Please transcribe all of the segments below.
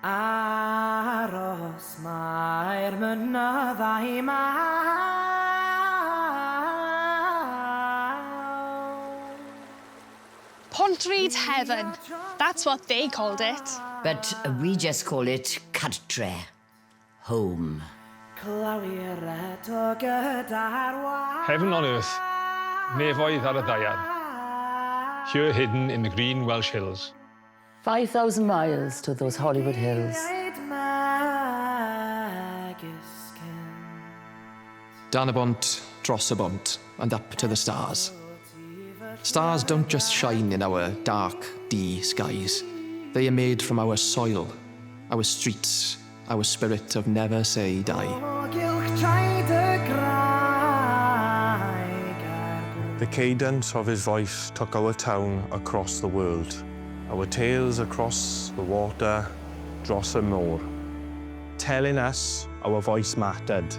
Aros mae'r mynyddau mawr. Pontrhyd-heaven. That's what they called it. But we just call it Cartre, home. Heaven on earth, nefoedd ar y ddaear, here hidden in the green Welsh hills. 5,000 miles to those Hollywood hills. Down a bont, dros a bont, and up to the stars. Stars don't just shine in our dark, D skies. They are made from our soil, our streets, our spirit of never say die. The cadence of his voice took our town across the world. Our tales across the water, dros y môr, telling us our voice mattered.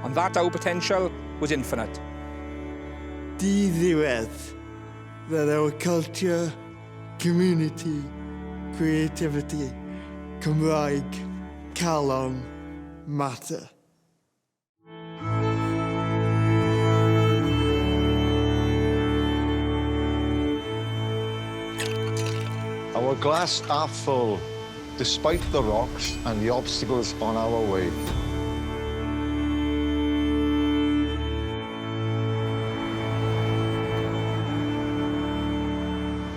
And that our potential was infinite. Diddiwedd that our culture, community, creativity, Cymraeg, calon, matter. Our glass half full, despite the rocks and the obstacles on our way.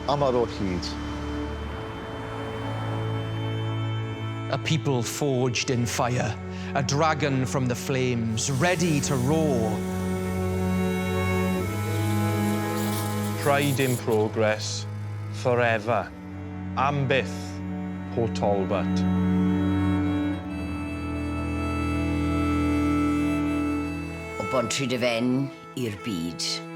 Amar o hyd. A people forged in fire, a dragon from the flames, ready to roar. Pride in progress, forever. Am byth, po Talbot. O Pontrhyd-heaven i'r byd.